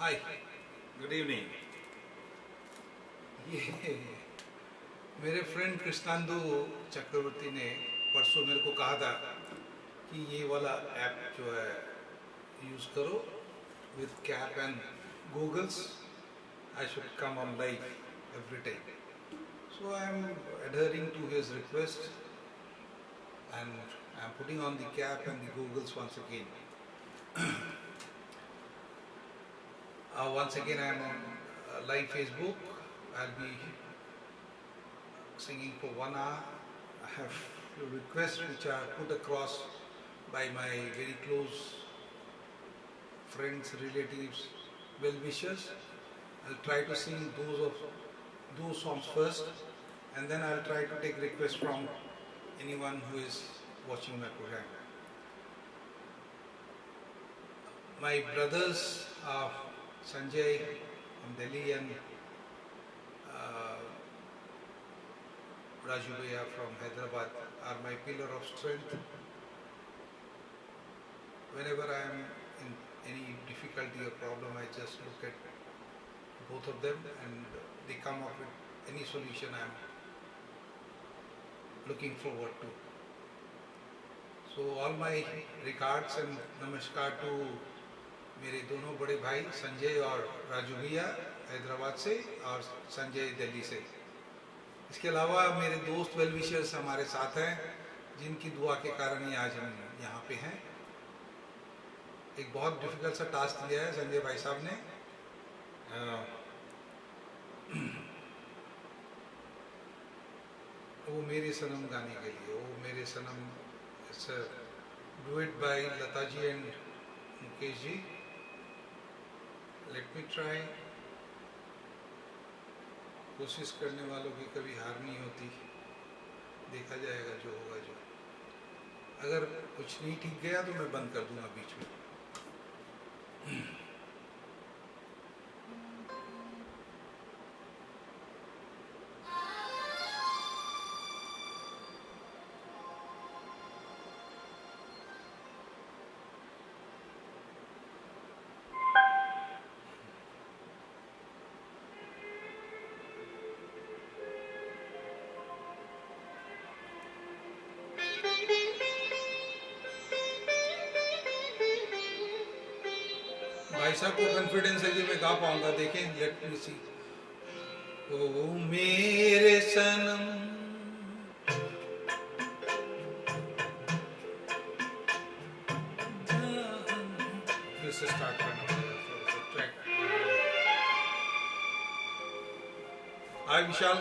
हाय, good evening. ये मेरे friend कृष्णांदु चक्रवर्ती ने परसों मेरे को कहा था कि ये वाला ऐप जो है यूज़ करो with cap and goggles. I should come on live every time. So I am adhering to his request and I am putting on the cap and the googles once again. Once again, I am on live Facebook. I'll be singing for 1 hour. I have requests which are put across by my very close friends, relatives, well-wishers. I'll try to sing those songs first, and then I'll try to take requests from anyone who is watching my program. My brothers are Sanjay from Delhi and Raju Bhaiya from Hyderabad are my pillar of strength. Whenever I am in any difficulty or problem, I just look at both of them and they come up with any solution I am looking forward to. So all my regards and namaskar to मेरे दोनों बड़े भाई संजय और राजू भैया हैदराबाद से और संजय दिल्ली से। इसके अलावा मेरे दोस्त वेल विशर्स हमारे साथ हैं जिनकी दुआ के कारण ही आज हम यहाँ पे हैं। एक बहुत डिफिकल्ट सा टास्क दिया है संजय भाई साहब ने। वो मेरे सनम गाने के लिए, वो मेरे सनम duet by Lata ji and Mukesh ji. Let me try. कोशिश करने वालों की कभी हार नहीं होती, देखा जाएगा जो होगा जो। अगर कुछ नहीं ठीक गया तो मैं बंद कर दूंगा बीच में। भाई साहब को कॉन्फिडेंस है कि मैं गा पाऊंगा, देखें। लेट मी सी। ओ मेरे सनम फिर से स्टार्ट करना पड़ेगा ट्रैक। हाय विशाल,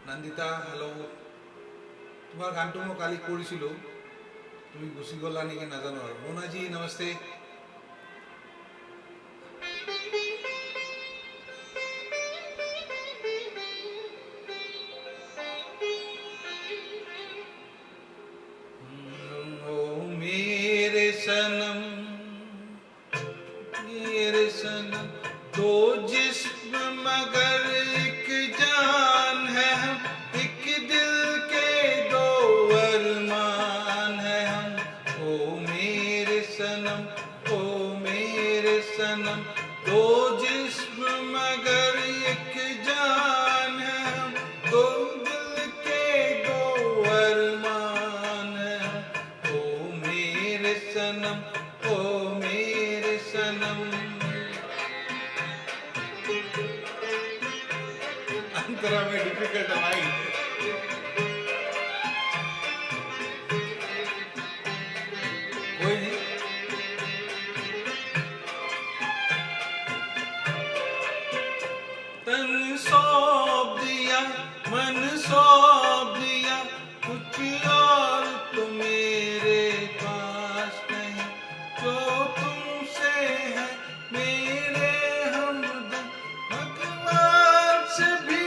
नंदिता हेलो। तुम्हारा গানটো মই কালি কৰিছিলোঁ, তুমি গুচি গলা নেকি নাজানো আৰু। মোনাজি নমস্তে। ओ मेरे सनम दो जिस्म मगर एक जान है हम, एक दिल के दो अरमान है हम। ओ मेरे सनम दो जिस्म मगर एक जान है हम, दो दिल के दो अरमान है हम। ओ मेरे सनम अंतरा में डिफिकल्ट आई। कोई नहीं, तन सौंप दिया मन सौंप दिया, कुछ और तो मेरे पास नहीं। जो तुमसे है मेरे हमदम, भगवान से भी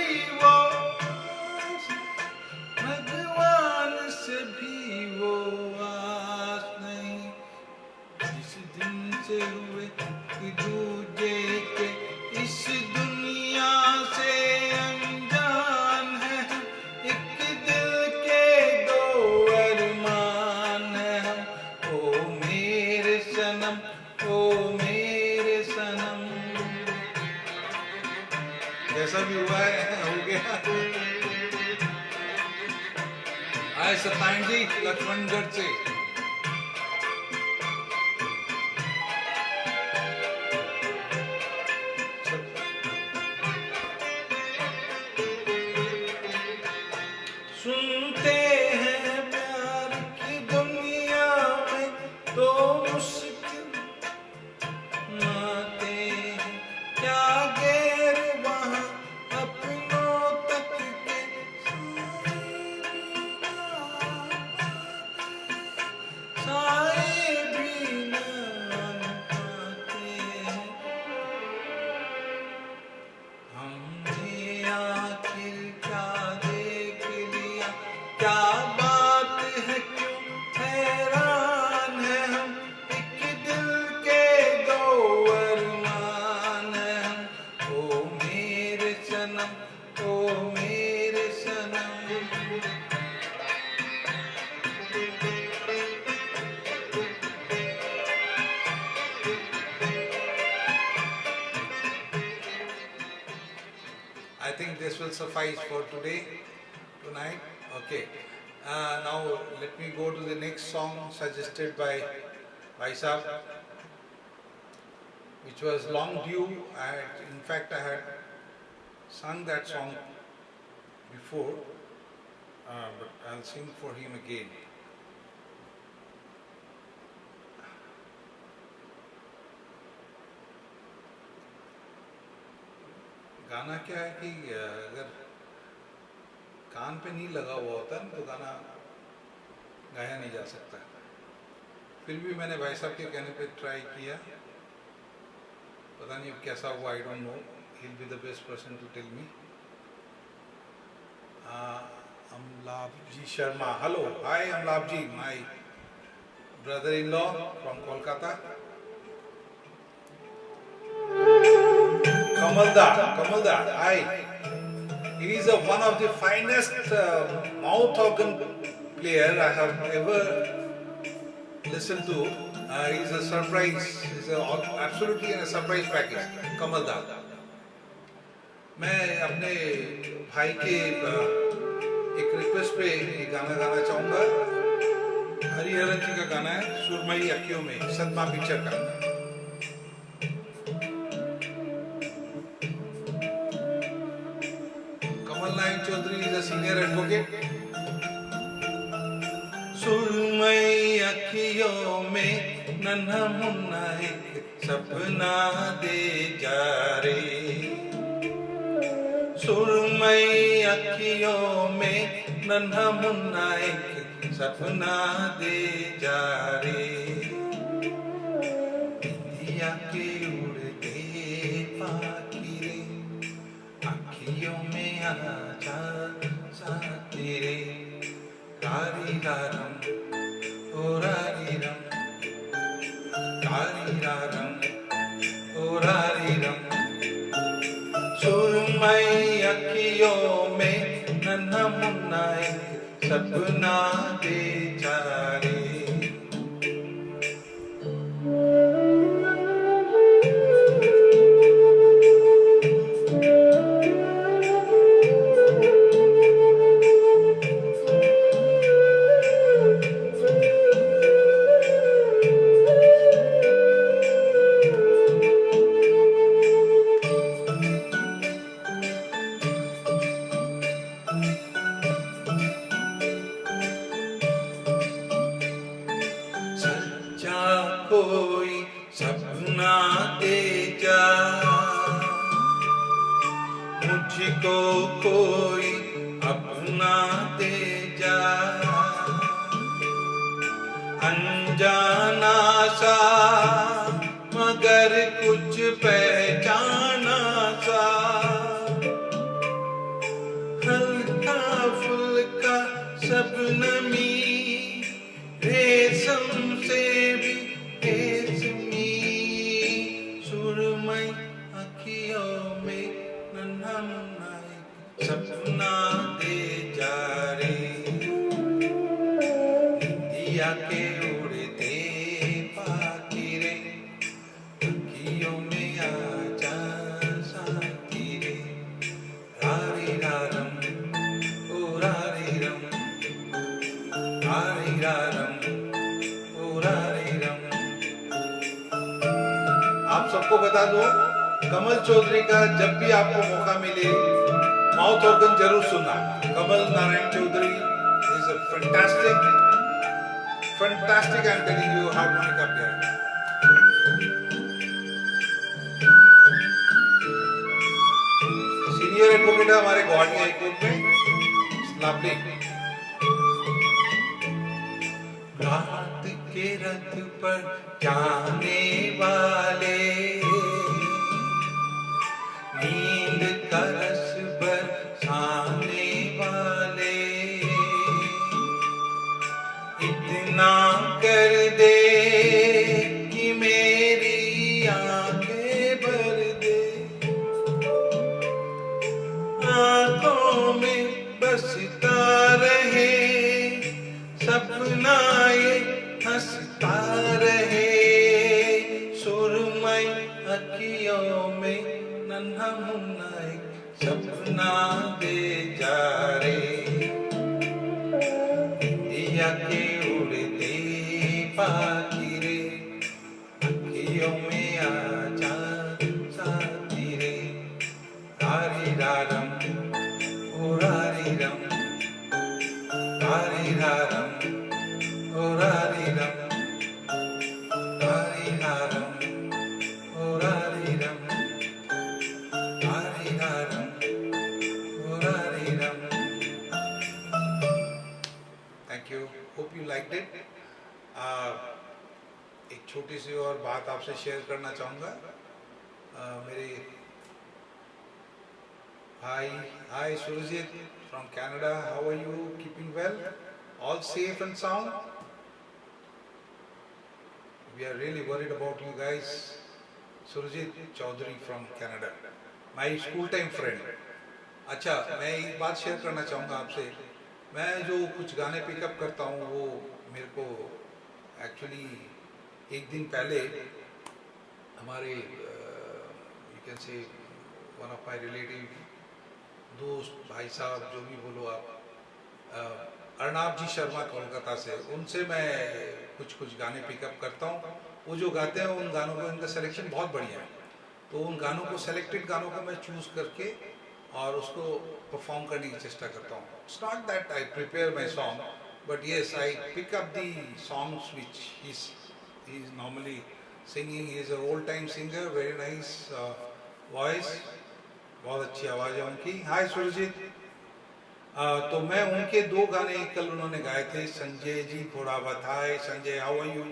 वो आस नहीं। जिस दिन से हुए कि दूजे के इस दुनिया से अनजान है हम, एक दिल के दो अरमान है हम। ओ मेरे सनम ओ मेरे सनम। जैसा भी हुआ है हो गया। आए सत्तायन जी लक्ष्मणगढ़ से। सुनते हैं प्यार की दुनिया में तो मुश्किल आते हैं, क्या गैर वहाँ अपनों तक के साए भी न पाते हैं। हमने आखिर क्या देख लिया, क्या बात है क्यों हैरान है हम, एक दिल के दो अरमान है हम। ओ मेरे सनम ओ मेरे सनम। I think this will suffice for tonight. Okay. Now let me go to the next song suggested by Bhai Sahab, which was long due. In fact, I had sung that song before, but I'll sing for him again. गाना क्या है कि अगर कान पे नहीं लगा हुआ होता तो गाना गाया नहीं जा सकता। फिर भी मैंने भाई साहब के कहने पे ट्राई किया, पता नहीं अब कैसा हुआ, I don't know, he will be the best person to tell me. Amlap ji Sharma, hello, hi Amlap ji, my brother in law from Kolkata. Kamalda, hi. He is one of the finest mouth organ player I have ever listened to. He is a surprise. He is absolutely in a surprise package. Kamalda. मैं अपने भाई के एक request पे ये गाना गाना चाहूँगा। हरिहरन जी का गाना है, सुरमई अखियों में, सदमा पिक्चर का। Chaudhary is a senior advocate. सुरमई अखियों में नन्हा मुन्ना एक सपना दे जा रे, सुरमई अखियों में नन्हा मुन्ना एक सपना दे जा रे। इंडिया के उड़ते पाखिरे अखियों में आजा साथी रे, कारी रारम ओ रारी रम, कारी रारम ओ रारी रम। सुरमई अखियों में नन्हा मुन्ना एक सपना दे जा रे। कोई सपना दे जा, मुझको कोई अपना दे जा, अनजाना सा मगर कुछ पहचाना सा, हल्का फुल्का शबनमी रेशम से भी रेशमी, सुरमई अखियों में नन्हा मुन्ना एक सपना दे जा रे। इंडिया के उड़ते पाखिरे सबको बता दो, कमल चौधरी का जब भी आपको मौका मिले माउथ ऑर्गन जरूर सुनना। Kamal Narayan Choudhury is a fantastic I am telling you harmonica player. Senior advocate है हमारे गुवाहाटी हाई कोर्ट में, लवली। रात के रथ पर जाने वाले, नींद का रस बरसाने वाले, इतना कर दे कि मेरी आंखें भर दे, आंखों में बसता रहे सपना ये हंसता रहे, सुरमई अखियों में नन्हा मुन्ना एक सपना दे जा रे, इंडिया के उड़ते पाखी रे, अखियों में आजा साथी रे, रारी रारम ओ रारी रम, रारी रारम ओ रारी रम, रारी रारम ओ रारी रम, रारी रारम ओ रारी रम। Thank you, hope you liked it. एक छोटी सी और बात आपसे शेयर करना चाहूँगा। मेरे Hi Surajit from Canada. How are you? Keeping well? All safe and sound? We are really worried about you guys. Surajit Chaudhary from Canada. My school time friend. अच्छा, मैं एक बात शेयर करना चाहूँगा आपसे। मैं जो कुछ गाने पिकअप करता हूँ वो मेरे को एक्चुअली एक दिन पहले हमारे you can say one of my relative दोस्त भाई साहब जो भी बोलो आप, अर्नाब जी शर्मा कोलकाता से, उनसे मैं कुछ गाने पिकअप करता हूँ। वो जो गाते हैं उन गानों को, इनका सिलेक्शन बहुत बढ़िया है, तो उन गानों को, सेलेक्टेड गानों को मैं चूज़ करके और उसको परफॉर्म करने की चेष्टा करता हूँ। It's not that I prepare my song, but yes I pick up the songs which he is normally singing. He is a old time singer, very nice voice, बहुत अच्छी आवाज़ है उनकी। हाय सुरजीत। तो मैं उनके दो गाने कल उन्होंने गाए थे, संजय जी थोड़ा बताए, संजय हाउ आर यू।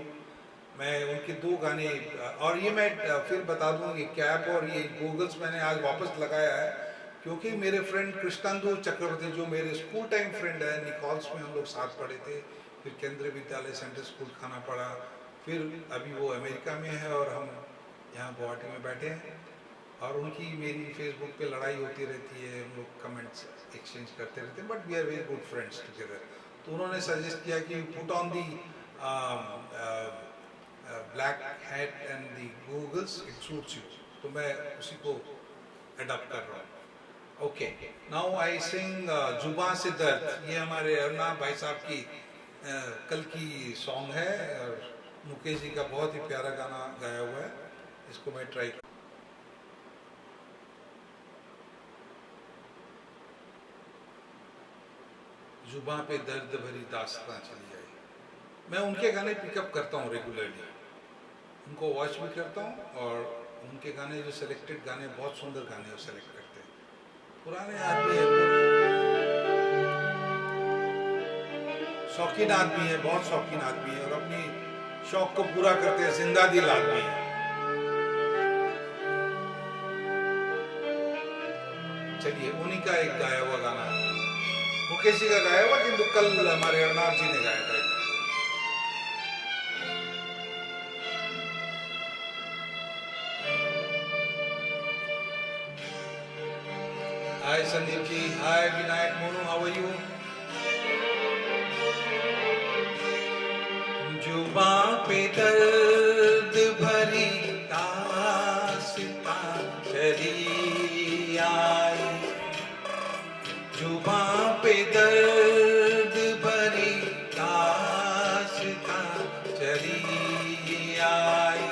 मैं उनके दो गाने, और ये मैं फिर बता दूँ, ये कैप और ये गूगल्स मैंने आज वापस लगाया है क्योंकि मेरे फ्रेंड कृष्णांदु चक्रवर्ती जो मेरे स्कूल टाइम फ्रेंड है, निकॉल्स में हम लोग साथ पढ़े थे, फिर केंद्रीय विद्यालय सेंट्रल स्कूल खाना पड़ा, फिर अभी वो अमेरिका में है और हम यहाँ गुवाहाटी में बैठे हैं, और उनकी मेरी फेसबुक पे लड़ाई होती रहती है, हम लोग कमेंट्स एक्सचेंज करते रहते हैं, but we are very good friends together. तो उन्होंने सजेस्ट किया कि put on the black hat and the goggles, it suits you, तो मैं उसी को अडॉप्ट कर रहा हूँ। ओके, नाउ आई सिंग जुबां से दर्द। ये हमारे अर्नाब भाई साहब की कल की सॉन्ग है, और मुकेश जी का बहुत ही प्यारा गाना गाया हुआ है, इसको मैं ट्राई। जुबां पे दर्द भरी दास्तां चली आई। मैं उनके गाने पिकअप करता हूँ रेगुलरली, उनको वॉच भी करता हूँ, और उनके गाने जो सेलेक्टेड गाने, बहुत सुंदर गाने वो सेलेक्ट करते हैं। पुराने आदमी है, शौकीन आदमी है, बहुत शौकीन आदमी है, और अपनी शौक को पूरा करते हैं, जिंदा दिल आदमी है। चलिए, उन्हीं का एक गाया हुआ गाना, मुकेश जी का गाया हुआ, किंतु कल हमारे अर्नाब जी ने गाया था। Hi Sandeep ji, hi Vinayak Monu, how are you. जुबां पे दर्द भरी दास्तां चली आई, जुबां पे दर्द भरी दास्तां चली आई,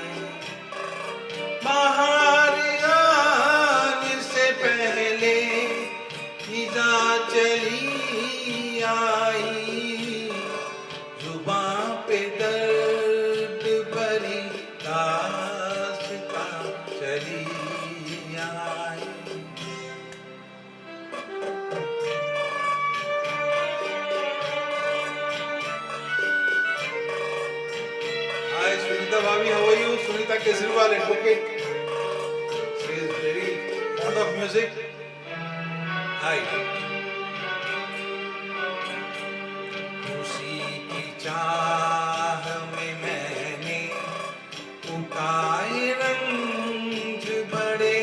चली आई। Hi Sunita Bhavi, how are you? Sunita Kejriwal, advocate. She is very fond of music. Hi. खुशी की चाह में मैंने उठाए रंग बड़े,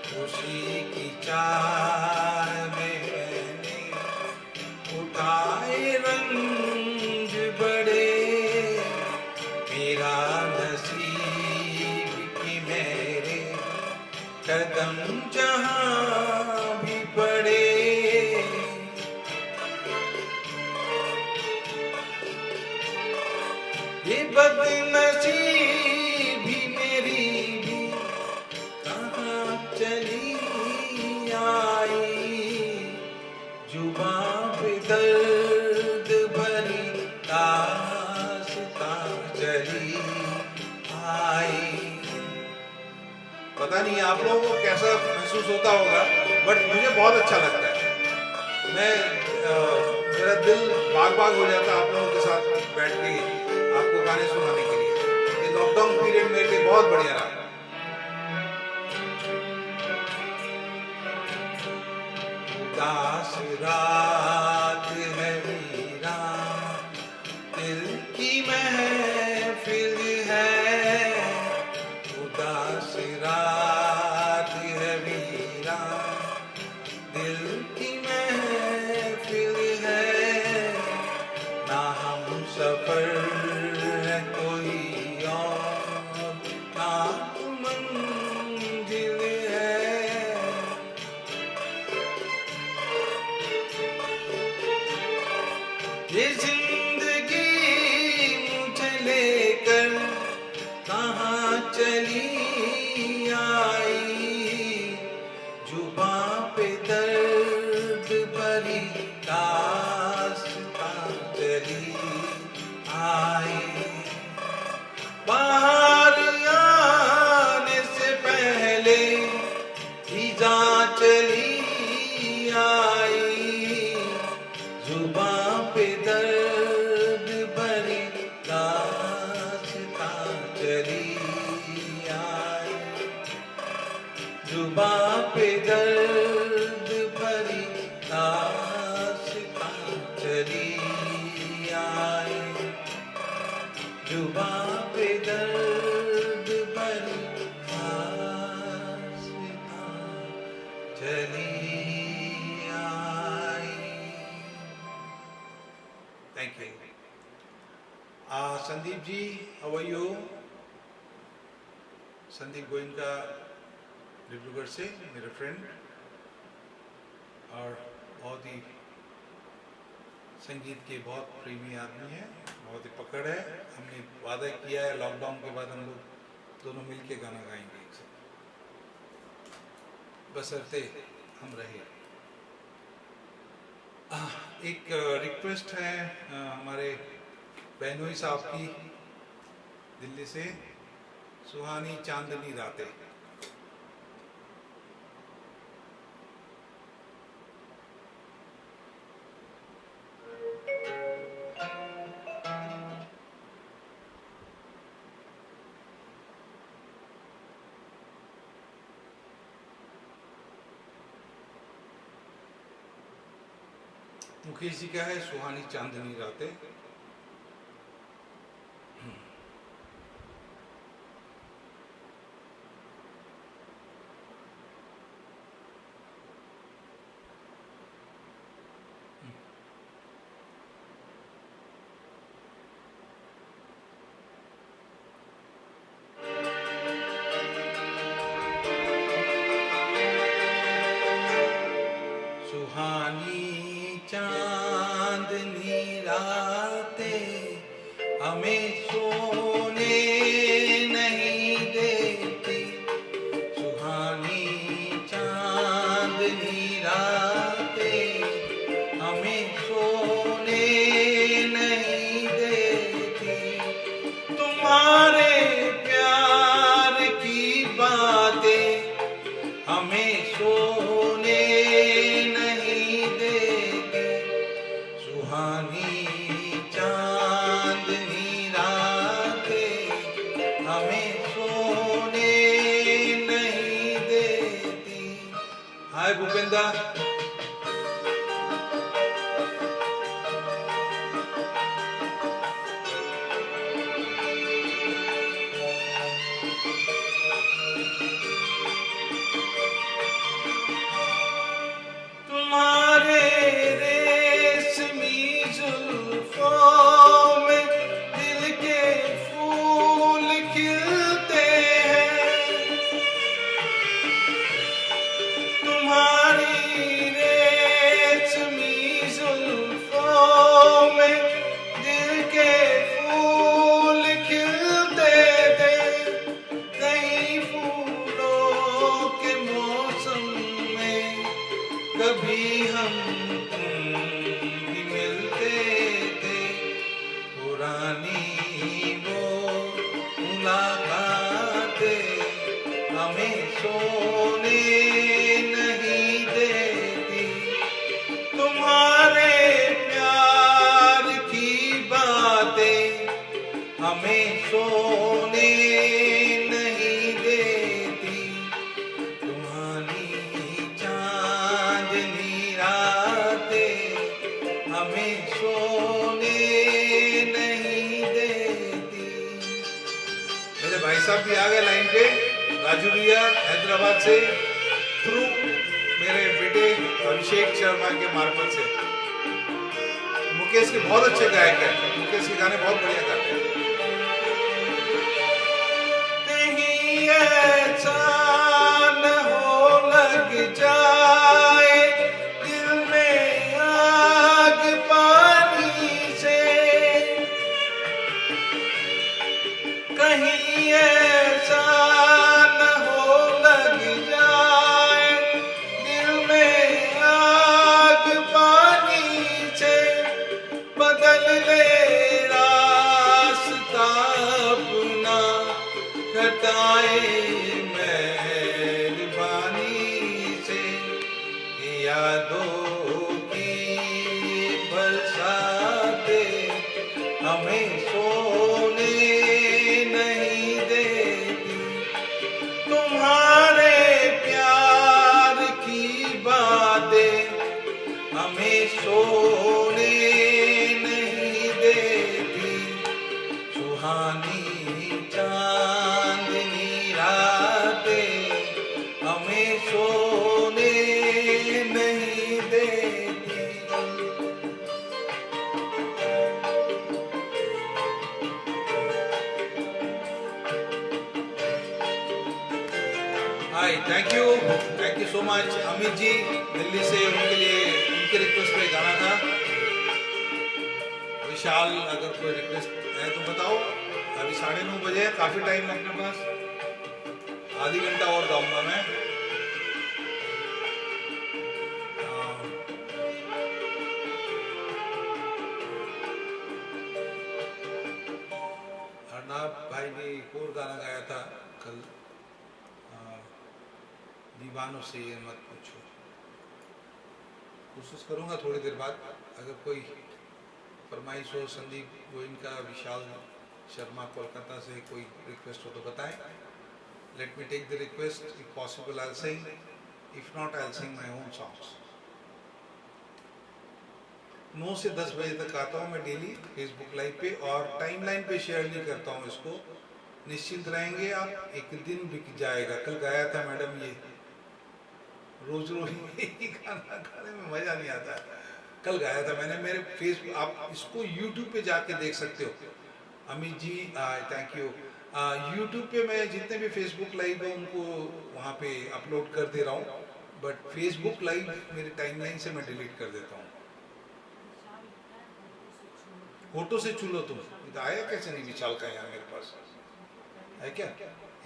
खुशी की चाह में मैंने उठाए रंग बड़े, मेरा नसीब कि मेरे कदम जहाँ भी पड़े, ये बदनसीबी मेरी भी कहाँ चली आई, जुबां पे दर्द भरी दास्तां चली आई। पता नहीं आप लोगों को कैसा महसूस होता होगा, बट मुझे बहुत अच्छा लगता है। मेरा दिल बाग बाग हो जाता है आप लोगों के साथ बैठ के आपको गाने सुनाने के लिए। ये लॉकडाउन पीरियड मेरे लिए बहुत बढ़िया रहा। उदास रात है वीरा, दिल की महफिल है, उदास रात है वीरा, दिल की महफिल है, ना हम सफर है कोई और ना मंजिल है, ये जिंदगी मुझे लेकर कहाँ चली आई, जुबां पे दर्द भरी दास्तां चली आई, बाहर आने से पहले खिजा चली आई, जुबां पे दर्द भरी दास्तां चली आई, जुबां पे दर्द भरी दास्तां चली आई, जुबां पे दर्द भरी दास्तां चली आई। Thank you. Sandeep ji, how are you? Sandeep Goenka Dibrugarh से, मेरे फ्रेंड और बहुत ही संगीत के बहुत प्रेमी आदमी हैं, बहुत ही पकड़ है। हमने वादा किया है लॉकडाउन के बाद हम लोग दोनों मिलके गाना गाएंगे एक साथ, बशर्ते हम रहे। एक रिक्वेस्ट है हमारे बहनोई साहब की दिल्ली से, सुहानी चांदनी रातें। मुकेश जी का है सुहानी चांदनी रातें। सुहानी चांदनी रात हाय भूपेंद्र। तुम्हारे रेशमी जुल्फों में दिल के फूल खिलते हैं, तुम्हारी रेशमी जुल्फों में दिल के फूल खिलते थे। कहीं फूलों के मौसम में कभी हम भी मिलते थे, पुरानी वो मुलाकातें हमें सोने नहीं देती। तुम्हारे प्यार की बातें हमें सोने नहीं देती, तुम्हारी चांदनी रातें हमें सोने नहीं देती। मेरे भाई साहब भी आ गए लाइन पे, राजू भैया हैदराबाद से, थ्रू मेरे बेटे अभिषेक शर्मा के मार्फत से। मुकेश के बहुत अच्छे गायक हैं, मुकेश के गाने बहुत बढ़िया गाते हैं। कहीं ऐसा न हो लग जाए दिल में आग पानी से, कहीं ऐसा न हो लग जाए दिल में आग पानी से, बदल ले रास्ता अपना घटाए मेहरबानी से, यादों की बरसाते हमें सोने नहीं देती। तुम्हारे प्यार की बातें हमें सोने नहीं देती, सुहानी चांदनी रातें हमें सोने नहीं देती। Hi, thank you so much Amit ji Delhi से, उनके लिए उनके रिक्वेस्ट पे गाना था। विशाल अगर कोई रिक्वेस्ट है तो बताओ। अभी 9:30 बजे है, काफी टाइम है अपने पास, आधी घंटा और गाऊंगा मैं। अर्नाब भाई ने एक और गाना गाया था कल, दीवानों से ये मत पूछो। कोशिश करूंगा थोड़ी देर बाद, अगर कोई फरमाइश हो संदीप गोइनका, विशाल शर्मा कोलकाता से कोई रिक्वेस्ट हो तो बताएं। Let me take the request, if possible I will sing, if not I will sing my own songs. 9 से 10 बजे तक आता हूँ मैं डेली फेसबुक लाइव पे, और टाइमलाइन पे शेयर नहीं करता हूँ इसको, निश्चिंत रहेंगे आप, एक दिन बिक जाएगा। कल गाया था मैडम, ये रोज रोज ही गाना गाने में मजा नहीं आता, कल गाया था मैंने मेरे फेसबुक, आप इसको यूट्यूब पे जाके देख सकते हो। Amit ji thank you. YouTube पे मैं जितने भी फेसबुक लाइव है उनको वहाँ पे अपलोड कर दे रहा हूँ, बट फेसबुक लाइव मेरे टाइमलाइन से मैं डिलीट कर देता हूँ। फोटो से चुलो तुम, आया कैसे नहीं विशाल का यहाँ मेरे पास है क्या?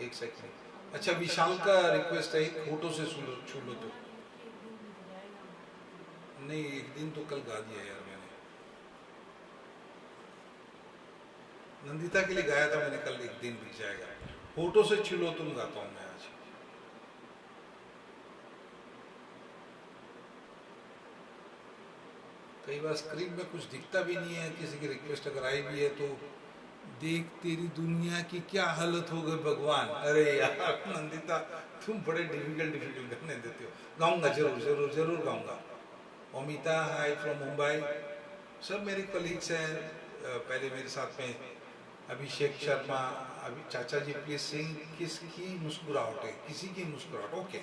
एक सेकंड। अच्छा, विशाल का रिक्वेस्ट है फोटो से छू लो तो। नहीं, एक दिन तो कल गा दिया यार मैंने, नंदिता के लिए गाया था मैंने कल, एक दिन बिक जाएगा। फोटो से छू लो तुम गाता हूं मैं आज। कई बार स्क्रीन में कुछ दिखता भी नहीं है, किसी की रिक्वेस्ट अगर आई भी है तो देख तेरी दुनिया की क्या हालत हो गई भगवान। अरे यार नंदिता, तुम बड़े डिफिकल्ट गाने देते हो। गाऊंगा, जरूर जरूर जरूर गाऊंगा। Amita hi from Mumbai. सब मेरे कलीग्स हैं, पहले मेरे साथ में अभिषेक शर्मा। अभी चाचा जी प्लीज सिंग किसकी मुस्कुराहट है, किसी की मुस्कुराहट। ओके,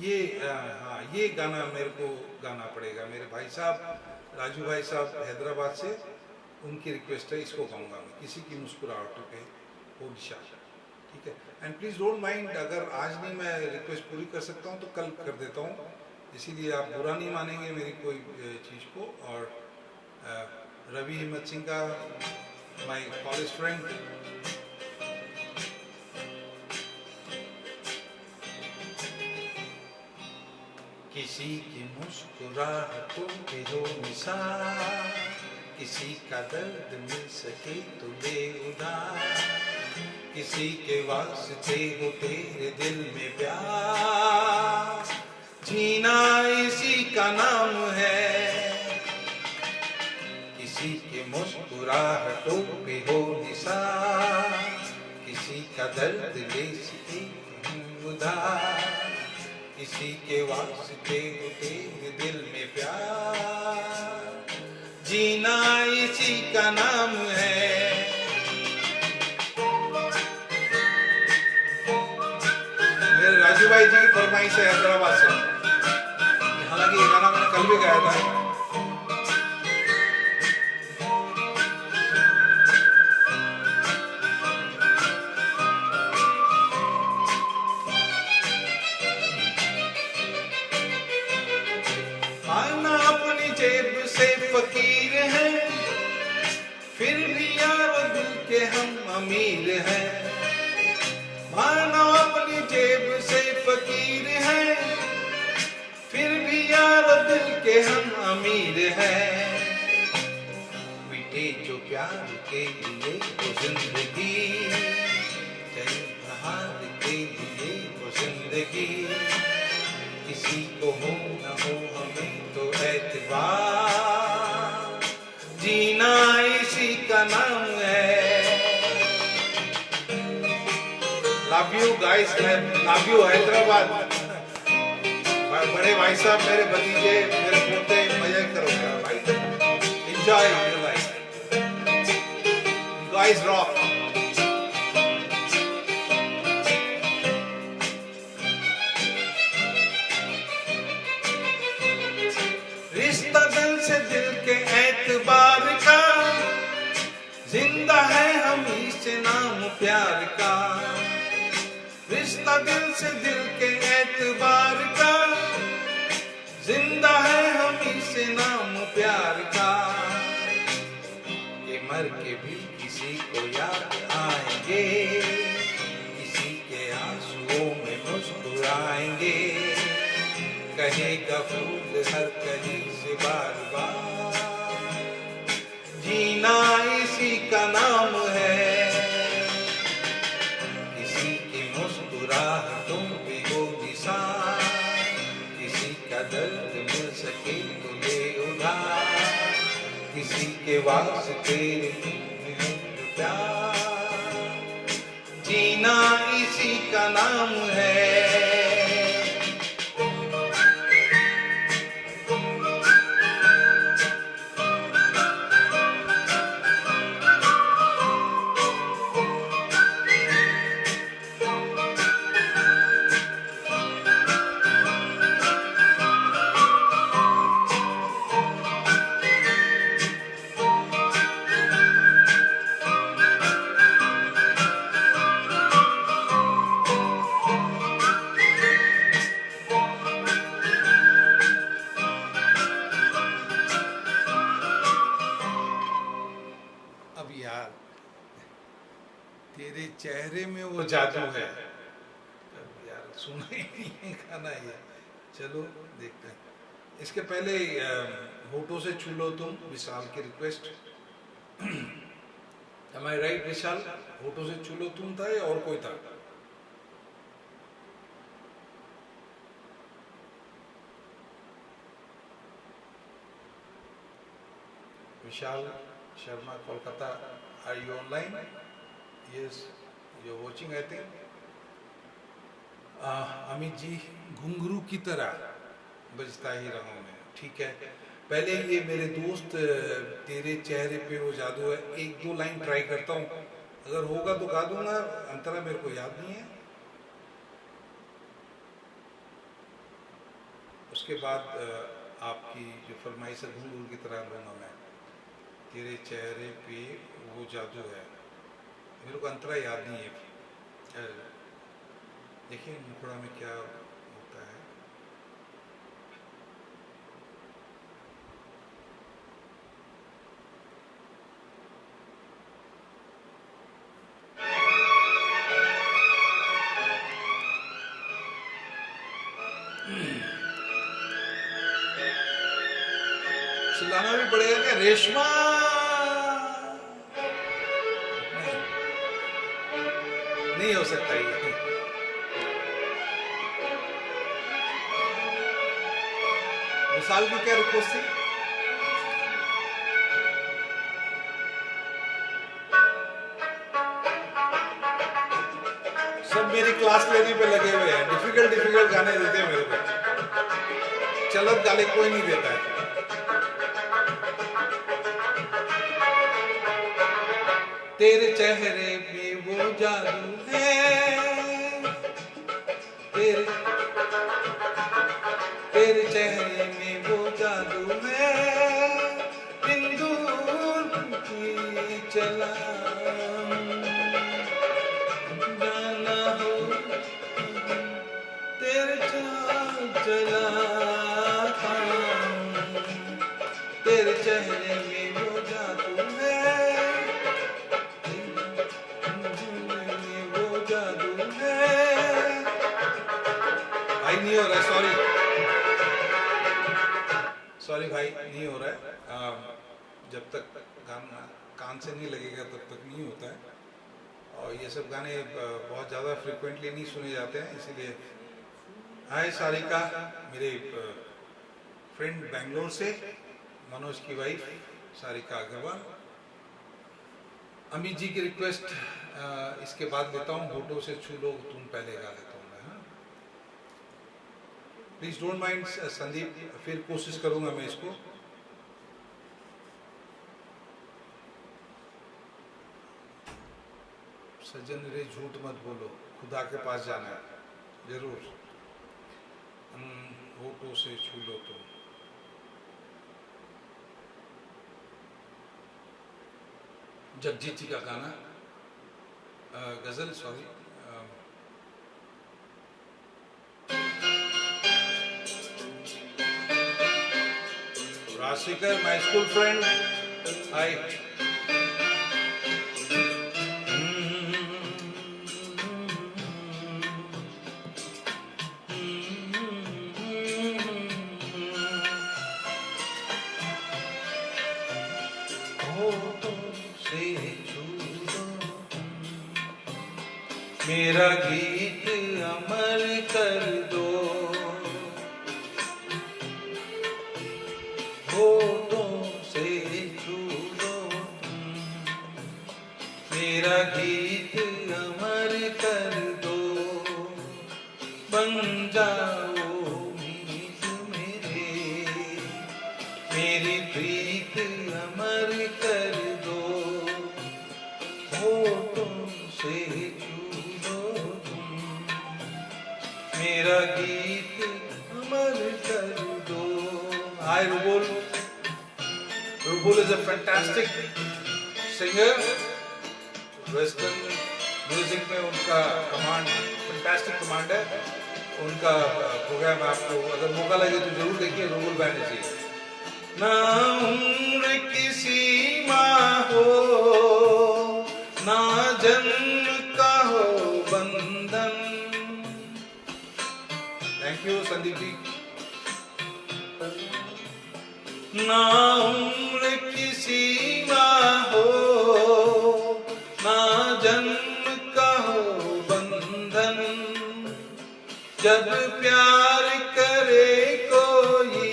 ये हाँ, ये गाना मेरे को गाना पड़ेगा। मेरे भाई साहब राजू भाई साहब हैदराबाद से, उनकी रिक्वेस्ट है, इसको गाऊंगा मैं, किसी की मुस्कुराहट पे ओडिशा। ठीक है, एंड प्लीज डोंट माइंड, अगर आज नहीं मैं रिक्वेस्ट पूरी कर सकता हूँ तो कल कर देता हूँ, इसीलिए आप बुरा नहीं मानेंगे मेरी कोई चीज़ को। और रवि हिम्मत सिंह का, माय कॉलेज फ्रेंड, किसी की मुस्कुराहटों पे हो निशान, किसी का दर्द मिल सके तो ले उधार, किसी के वास्ते हो तेरे दिल में प्यार, जीना इसी का नाम है। किसी के मुस्कुराहटों पे हो निशान, किसी का दर्द ले सके उधार, किसी के वास्ते हो तेरे दिल में प्यार, जीना इसी का नाम है। मेरे राजू भाई जी की फरमाइश है हैदराबाद से, हालांकि ये गाना मैंने कल भी गाया था। आना अपनी जेब से फकीर हैं, फिर भी यार दिल के हम अमीर हैं। मानो अपनी जेब से फकीर हैं, फिर भी यार दिल के हम अमीर हैं। मिटे जो प्यार के लिए वो जिंदगी, कई बहार के लिए वो जिंदगी, किसी को हो न हो हमें तो एतबार, जीना इसी का नाम है। Love you guys, love you Hyderabad. बड़े भाई साहब, मेरे भतीजे, मेरे पोते, मजा करो भाई, enjoy your life, guys rock. रिश्ता दिल से दिल के एतबार का, जिंदा है हम से नाम प्यार का। रिश्ता दिल से दिल के एतबार का, जिंदा है हम से नाम प्यार का। ये मर के भी किसी को याद आएंगे, किसी के आंसुओं में मुस्कुराएंगे, कहेगा फूल हर कली से बार बार, जीना इसी का नाम है। किसी की मुस्कुराहटों पे हो निशान, किसी का दर्द मिल सके तो ले उधार, किसी के वास्ते प्यार, जीना इसी का नाम है। अब यार तेरे चेहरे में वो जादू है, अब यार सुना ही नहीं है गाना ये। चलो देखते हैं। इसके पहले होठों से छू लो तुम, विशाल की रिक्वेस्ट। Am I right विशाल? होठों से छू लो तुम था या और कोई था? Vishal Sharma Kolkata Are you online? Yes, you're watching, I think. Amit ji, घुंघरू की तरह बजता ही रहा हूँ मैं, ठीक है। पहले ये मेरे दोस्त तेरे चेहरे पे वो जादू है, एक दो लाइन ट्राई करता हूँ, अगर होगा तो गा दूंगा, अंतरा मेरे को याद नहीं है। उसके बाद आपकी जो फरमाइश है घुंघरू की तरह लूँगा मैं, तेरे चेहरे पे वो जादू है। मेरे को अंतरा याद नहीं है। देखिए मुखड़ा में क्या होता है। चिल्लाना भी पड़ेगा क्या? रेशमा नहीं हो सकता ये। मिसाल की क्या रिक्वेस्ट थी? सब मेरी क्लास लेने पे लगे हुए हैं, डिफिकल्ट गाने देते हैं मेरे को, चलत गाले कोई नहीं देता है। तेरे चेहरे पे वो जादू है, तेरे चेहरे में वो जादू है, बिंदूर की चला जाना हो, तेरे चाल चला था, तेरे चेहरे में वो जादू है, वो जादू है। भाई नहीं हो रहा, सॉरी भाई, नहीं हो रहा है। जब तक गाना कान से नहीं लगेगा तब तक नहीं होता है, और ये सब गाने बहुत ज़्यादा फ्रिक्वेंटली नहीं सुने जाते हैं, इसीलिए। हाय सारिका, मेरे फ्रेंड बेंगलोर से, मनोज की वाइफ सारिका अग्रवाल। अमित जी की रिक्वेस्ट इसके बाद लेता हूँ, होठों से छू लो तुम पहले गा लेता हूँ मैं। हाँ, प्लीज डोंट माइंड संदीप, फिर कोशिश करूंगा मैं इसको। सज्जन रे झूठ मत बोलो, खुदा के पास जाना है जरूर, होठों से छू लो तुम। जगजीत जी का गाना, गजल, सॉरी, राशिकर, माय स्कूल फ्रेंड, हाय। मेरा गीत अमर कर दो, होठों से छू लो तुम, मेरा गीत अमर कर दो, बन जाओ मीत मेरे, मेरी प्रीत अमर कर दो, होठों से मेरा गीत अमर कर दो। Hi Rubul. Rubul is a fantastic singer. Western music में उनका कमांड, fantastic कमांड है। उनका प्रोग्राम आपको अगर मौका लगे तो जरूर देखिए, रुबुल बैनर्जी। ना उम्र की सीमा हो, ना जन्म का हो बंधन। थैंक यू संदीप जी। ना उम्र की सीमा हो, ना जन्म का हो बंधन, जब प्यार करे कोई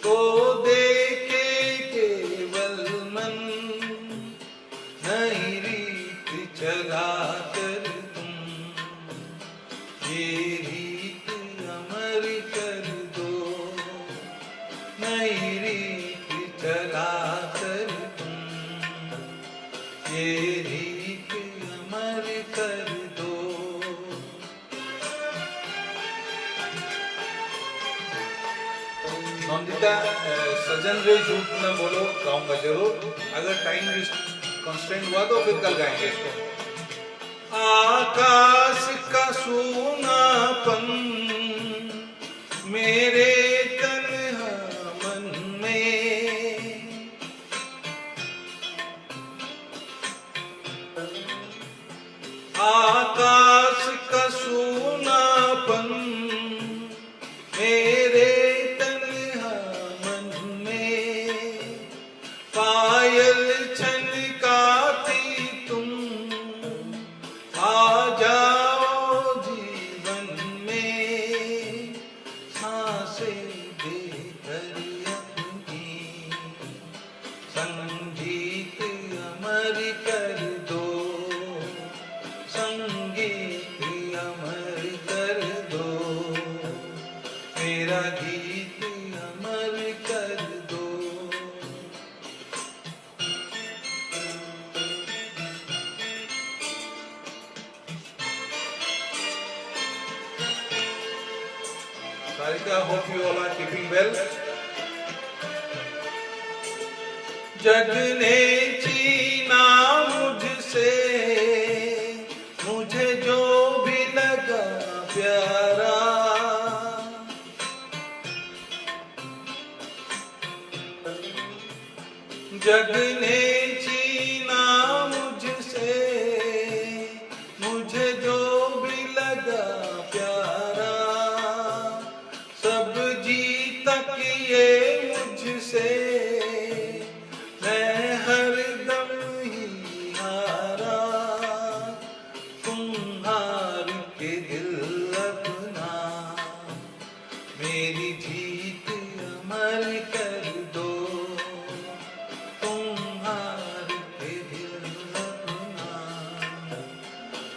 तो देखे केवल मन, ये रीत अमर कर दो, नई रीत चला कर तुम, ये रीत अमर कर दो। नंदिता, सजन रे झूठ न बोलो गाऊंगा जरूर, अगर टाइम कंस्टेंट हुआ तो फिर कल गाएंगे इसको। आकाश का सूनापन मेरे तन्हा मन में, आकाश का सूनापन मेरे तन्हा मन में, पायल छनकाती तुम आ जाओ जीवन में, सांसें देकर अपनी संगीत अमर कर दो, संगीत अमर कर दो, मेरा गीत अमर कर दो। Sarika, hope you all are keeping well. जग ने छीना मुझसे मुझे जो भी लगा प्यारा, जग ने छीना मुझसे मुझे जो भी लगा प्यारा, सब जीता किए मुझसे मैं हरदम ही हारा, तुम हार के दिल अपना मेरी जीत अमर कर दो, तुम हार के दिल अपना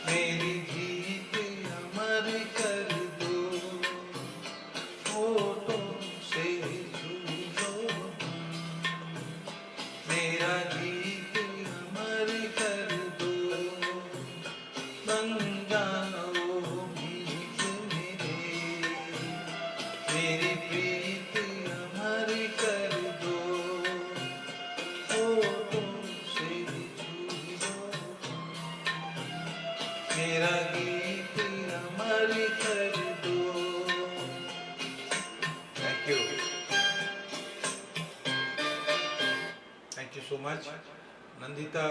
मेरी जीत अमर कर दो, होठों से छू लो मेरा गीत अमर कर दो, बन जाओ गीत मेरे, मेरी प्रीत अमर कर दो, होठों से छू लो मेरा गीत अमर कर दो। Thank you, thank you so much. Nandita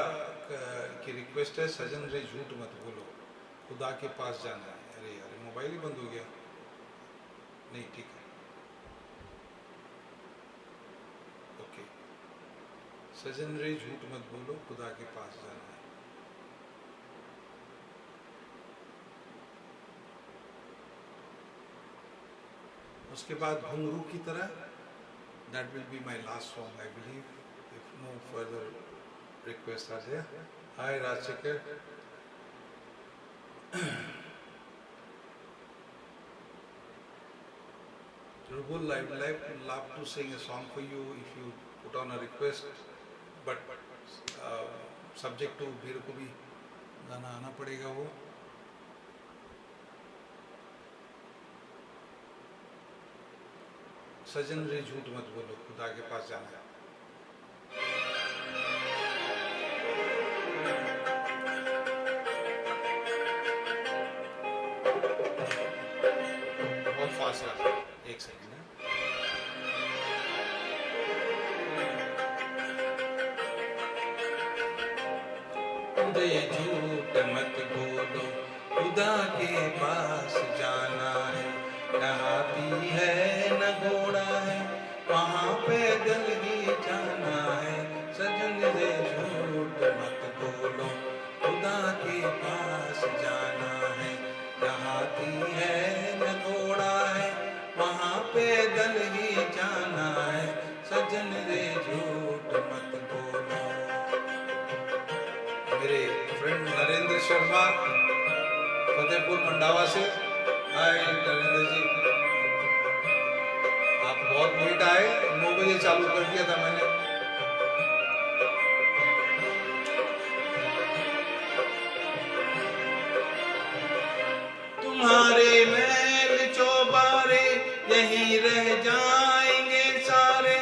की रिक्वेस्ट है, सजन रे झूठ मत बोलो, खुदा के पास जाना है। अरे यार, मोबाइल ही बंद हो गया। नहीं, ठीक है, ओके। सजन रे झूठ मत बोलो, खुदा के पास जाना है। उसके बाद घुंघरू की तरह, that will be my last song I believe, if no further requests are there. Hi Rajshekar. Rubul, I would love to sing a song for you if you put on a request, but subject to मेरे को भी गाना आना पड़ेगा वो। सजन रे झूठ मत बोलो, खुदा के पास जाना है। बहुत फास्ट है, एक सेकंड है। रे झूठ मत बोलो, खुदा के पास जाना है, न हाथी है न घोड़ा है, वहाँ पैदल ही जाना है। सजन रे झूठ मत बोलो, खुदा के पास जाना है, न हाथी है न घोड़ा है, वहाँ पैदल ही जाना है। सजन रे झूठ मत बोलो। मेरे फ्रेंड नरेंद्र शर्मा फतेहपुर मंडावा से, हाय नरेंद्र जी, आप बहुत लेट आए, 9 बजे चालू कर दिया था मैंने। तुम्हारे महल चौबारे यहीं रह जाएंगे सारे,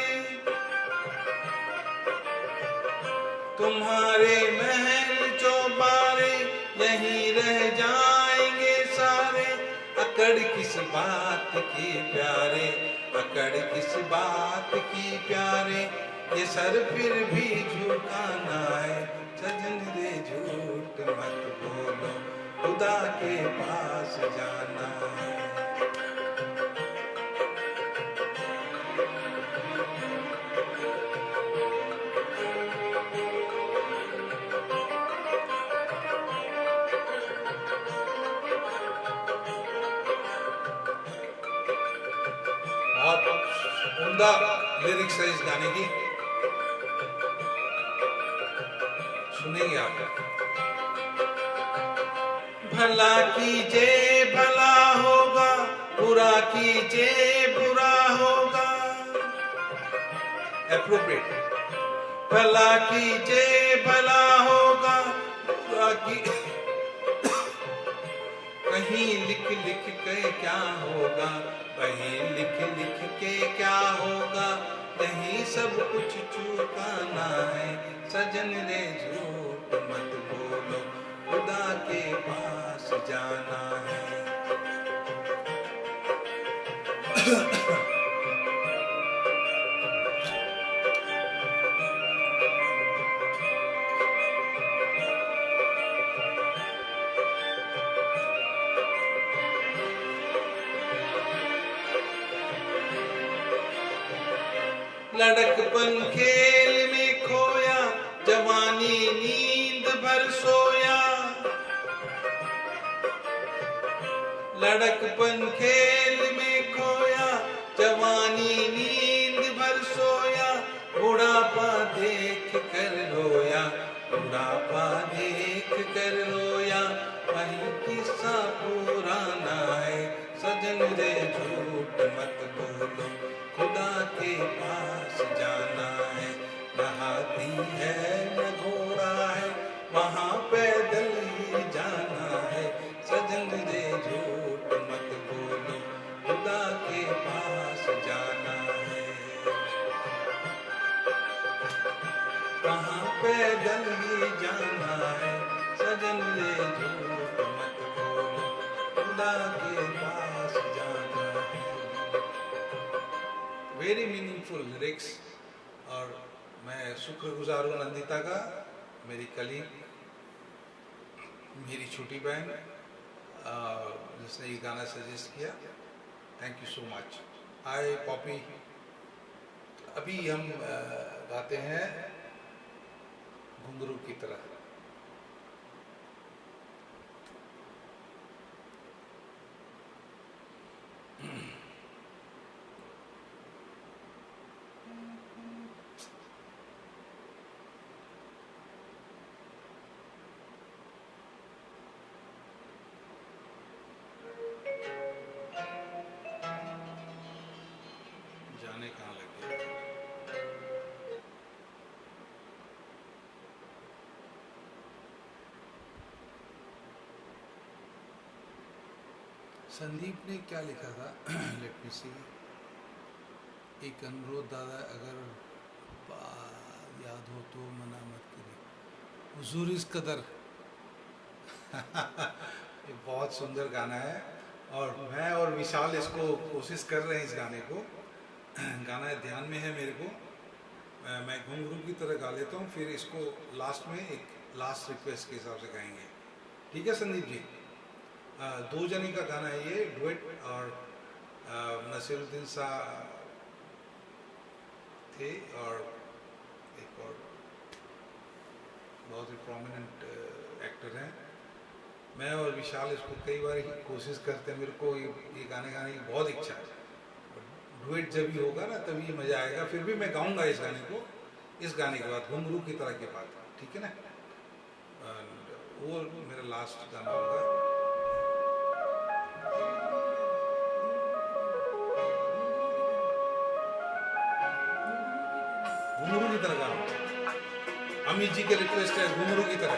तुम्हारे महल चौबारे यहीं रह जाएंगे सारे। अकड़ किस बात की प्यारे, अकड़ किस बात की प्यारे, ये सर फिर भी झुकाना है। सजन रे झूठ मत बोलो, खुदा के पास जाना है। बहुत उम्दा लिरिक्स है इस गाने की, सुनेंगे आप। भला कीजे भला होगा, बुरा कीजे बुरा होगा, एप्रोप्रिएट। भला कीजे भला होगा, बुरा की कहीं लिख लिख के क्या होगा, कहीं लिख लिख के क्या होगा, यही सब कुछ चुकाना है। सजन रे झूठ मत बोलो, खुदा के पास जाना है। लड़कपन खेल में खोया, जवानी नींद भर सोया। लड़कपन खेल में खोया, जवानी नींद भर सोया। बुढ़ापा देख कर रोया, बुढ़ापा देख कर रोया। वही किस्सा पुराना है, सजन रे झूठ मत बोलो, खुदा के पास जाना है। न हाथी है न घोड़ा है, वहाँ पैदल ही जाना है। सजन रे झूठ मत बोलो, खुदा के पास जाना है। वहाँ पैदल ही जाना है, सजन रे झूठ मत बोलो, खुदा के पास जाना है। Very meaningful lyrics. और मैं शुक्रगुजार हूँ नंदिता का, मेरी कलीग, मेरी छोटी बहन, जिसने ये गाना सजेस्ट किया। Thank you so much. Hi Poppy. अभी हम गाते हैं घुंघरू की तरह। जाने कहाँ लग गया। संदीप ने क्या लिखा था? लेट मी सी। एक अनुरोध दादा, अगर याद हो तो मना मत करिए, हुजूर इस कदर। ये बहुत सुंदर गाना है, और मैं और विशाल इसको कोशिश कर रहे हैं इस गाने को। गाना ध्यान में है मेरे को। मैं घुंघरू की तरह गा लेता हूँ, फिर इसको लास्ट में एक लास्ट रिक्वेस्ट के हिसाब से गाएंगे। ठीक है संदीप जी? दो जने का गाना है ये, डुएट। और नसीरुद्दीन शाह थे, और एक और बहुत ही प्रोमिनेंट एक्टर हैं। मैं और विशाल इसको कई बार ही कोशिश करते हैं। मेरे को ये गाने गाने की बहुत इच्छा है। डुएट जब भी होगा ना तभी ये मज़ा आएगा। फिर भी मैं गाऊंगा इस गाने को, इस गाने के बाद, घुंघरू की तरह के बाद। ठीक है ना? वो मेरा लास्ट गाना होगा। की तरह गाना। अमित जी के रिक्वेस्ट है घुंघरू की तरह।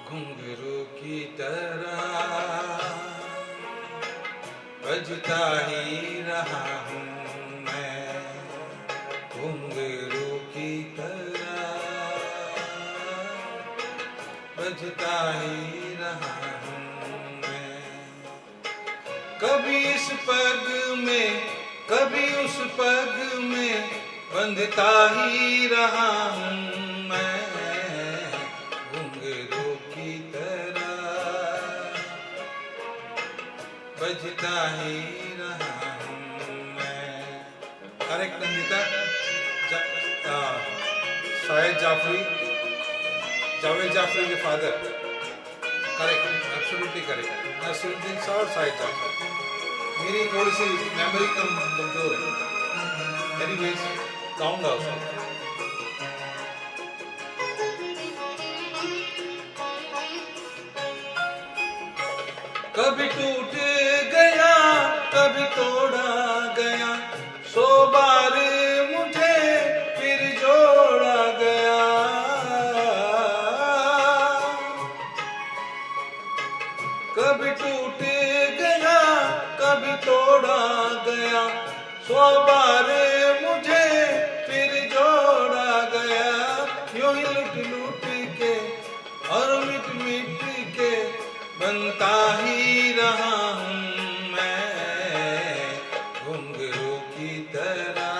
घुंघरू की तरह बजता ही रहा हूँ मैं, घुंघरू की तरह बजता ही रहा हूँ मैं। कभी इस पग में कभी उस पग में बंधता ही रहा हूँ मैं, घुंघरू की तरह बजता ही रहा हूँ मैं। करेक्ट नंदिता, शाहिद जाफरी, जावेद जाफरी के father, correct, absolutely correct. Naseeruddin साहब और शाहिद जाफरी। मेरी थोड़ी सी मेमोरी कमजोर है। एनीवेज गाऊंगा उसको। कभी टूट गया कभी तोड़ा गया, 100 बार मुझे फिर जोड़ा गया। कभी टूट गया कभी तोड़ा गया, 100 बार मुझे फिर जोड़ा गया। यूं ही लुट लुट के और मिट मिट के बनता ही रहा हूँ मैं, घुंघरू की तरह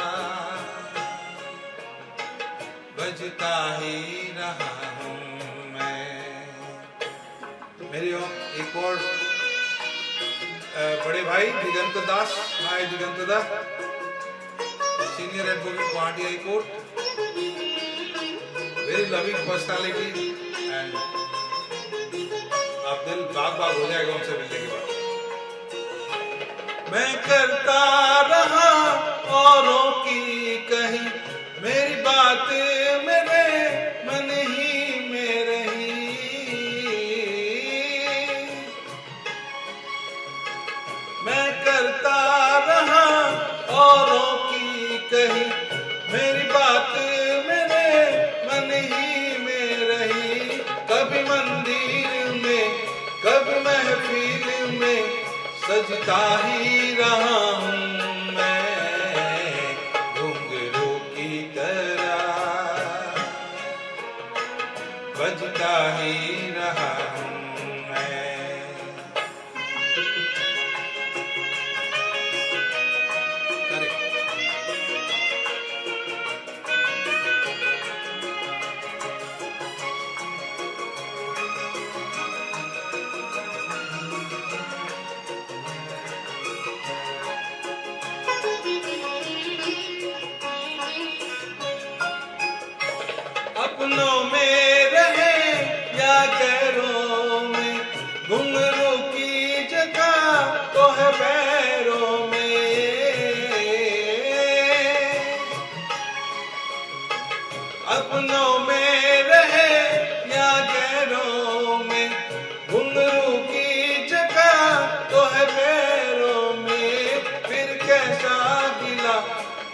बजता ही रहा हूँ मैं। मेरे एक और बड़े भाई Digant Das, hi Digant Das, senior advocate Guwahati high court, very loving personality and आप दिल बाग बाग हो जाएगा उनसे मिलने के बाद। मैं करता रहा औरों की कहीं, मेरी बात मेरे मन ही में रही। मैं करता रहा औरों की कहीं, मेरी बात मेरे मन ही में रही। कभी मंदिर में कभी महफिल में सजता ही रहा हूँ मैं, घुंघरू की तरह बजता ही रहा हूँ मैं। अपनों में रहे या गैरों में, घुंघरू की जगह तो है पैरों में। अपनों में रहे या गैरों में, घुंघरू की जगह तो है पैरों में। फिर कैसा गिला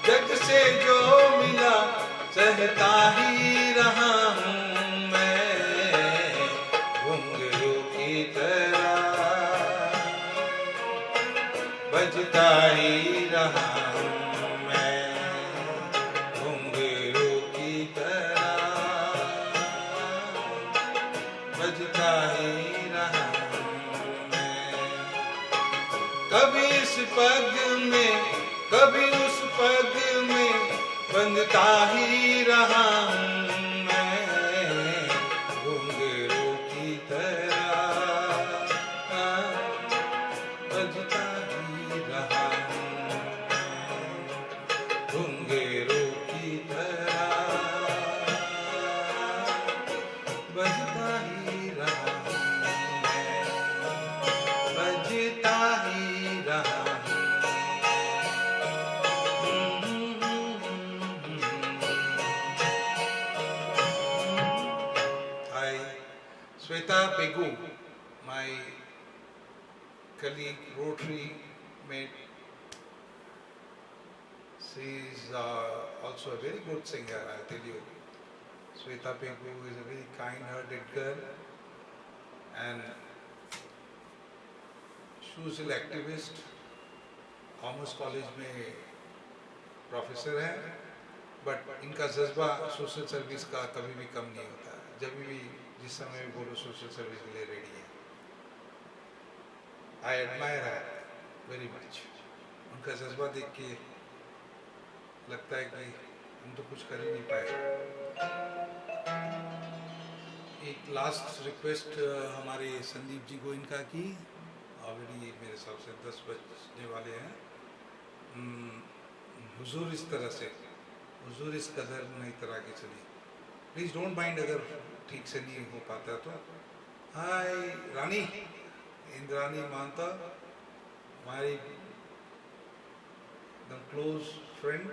जग से जो मिला, सहता ही रहा हूँ मैं, घुंघरू की तरह बजता ही रहा हूँ मैं, घुंघरू की तरह बजता ही रहा हूँ मैं। कभी इस पग में कभी उस पग में बंधता ही रहा हूँ मैं, घुंघरू की तरह बजता ही रहा हूँ मैं, घुंघरू की तरह बजता ही रहा हूँ मैं, बजता ही रहा हूँ। Sweta Pegu, my colleague, Rotary mate. She is also a very good singer, I tell you. Sweta Pinku is a very kind-hearted girl, and social activist. Commerce college में प्रोफेसर हैं, बट इनका जज्बा सोशल सर्विस का कभी भी कम नहीं होता। जब भी जिस समय भी बोलो सोशल सर्विस के लिए रेडी है। आई एडमायर है वेरी मच। उनका जज्बा देख के लगता है कि हम तो कुछ कर ही नहीं पाए। एक लास्ट रिक्वेस्ट हमारे संदीप जी को इनका की, ऑलरेडी मेरे हिसाब से 10 बजने वाले हैं। हुजूर इस तरह से, हुजूर इस कदर नई तरह की चली। प्लीज़ डोंट माइंड अगर ठीक से नहीं हो पाता तो। हाय रानी, इंद्रानी मानता, हमारी एकदम क्लोज फ्रेंड।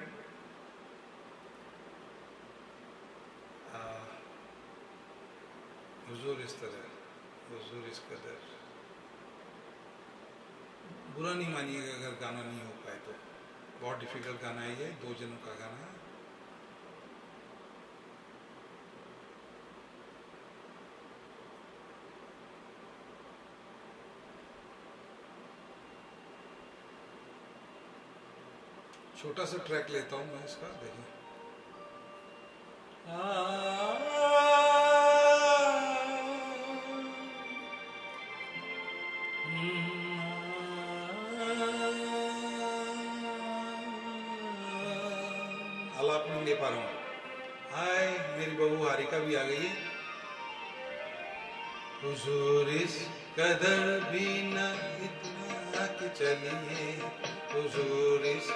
हुजूर इस तरह, हुजूर इस कदर। बुरा नहीं मानिएगा अगर गाना नहीं हो पाए तो, बहुत डिफिकल्ट गाना है ये, 2 जनों का गाना है। छोटा सा ट्रैक लेता हूँ मैं इसका, देखिए। आलाप नहीं ले पा रहा हूँ। हाय मेरी बहू हारिका भी आ गई है। हुजूर इस कदर भी न इतना कि चलिए, हुजूर इस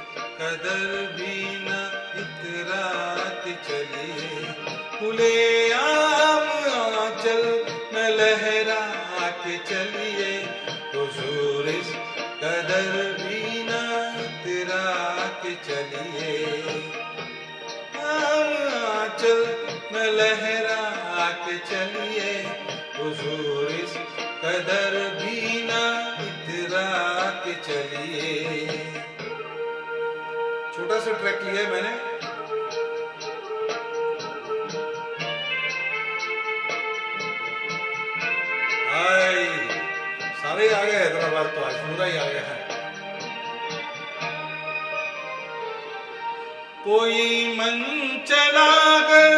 कदर भी न इतना कि चलिए, खुले आम आंचल में लहरा के चलिए, हुजूर इस कदर भी न इतना कि चलिए, आंचल में लहरा के चलिए, हुजूर इस कदर भी ना इतरा के चलिए। छोटा सा ट्रैक लिया है मैंने। हाय सारे आ गए हैदराबाद, तो आज पूरा ही आ गया है। कोई मन चला कर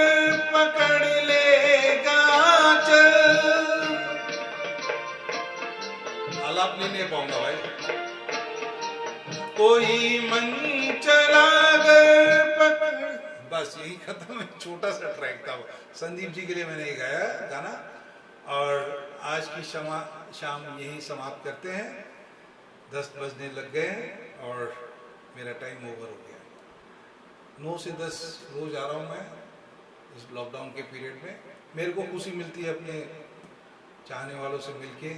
पकड़ लेगा चल। आलाप नहीं ले पाऊंगा भाई। कोई मन चला कर पकड़, बस यही खत्म है। छोटा सा ट्रैक था, संदीप जी के लिए मैंने ये गाया गाना। और आज की शाम यही समाप्त करते हैं। 10 बजने लग गए हैं और मेरा टाइम ओवर हो गया। 9 से 10 रोज आ रहा हूँ मैं इस लॉकडाउन के पीरियड में। मेरे को खुशी मिलती है अपने चाहने वालों से मिलके,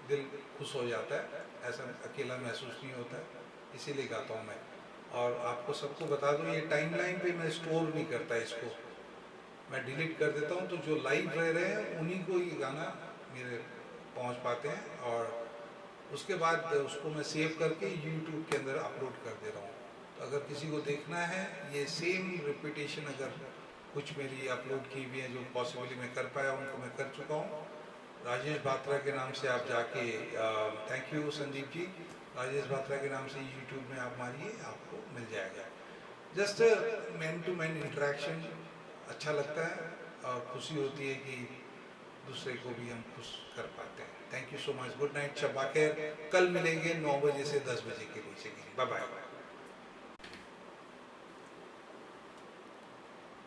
दिल खुश हो जाता है, ऐसा अकेला महसूस नहीं होता है, इसीलिए गाता हूँ मैं। और आपको सबको बता दूँ, ये टाइमलाइन पे मैं स्टोर नहीं करता इसको, मैं डिलीट कर देता हूँ। तो जो लाइव रह रहे हैं उन्हीं को ये गाना मेरे पहुँच पाते हैं, और उसके बाद उसको मैं सेव करके यूट्यूब के अंदर अपलोड कर दे रहा हूँ। तो अगर किसी को देखना है, ये सेम रिपीटेशन अगर कुछ मेरी अपलोड की हुई है जो पॉसिबली मैं कर पाया उनको मैं कर चुका हूँ। राजेश बात्रा के नाम से आप जाके, थैंक यू संदीप जी, राजेश बात्रा के नाम से यूट्यूब में आप मारिए, आपको मिल जाएगा। Just man to man interaction अच्छा लगता है और खुशी होती है कि दूसरे को भी हम खुश कर पाते हैं। Thank you so much, good night, शब बखैर। कल मिलेंगे 9 बजे से 10 बजे के बीच। Bye bye.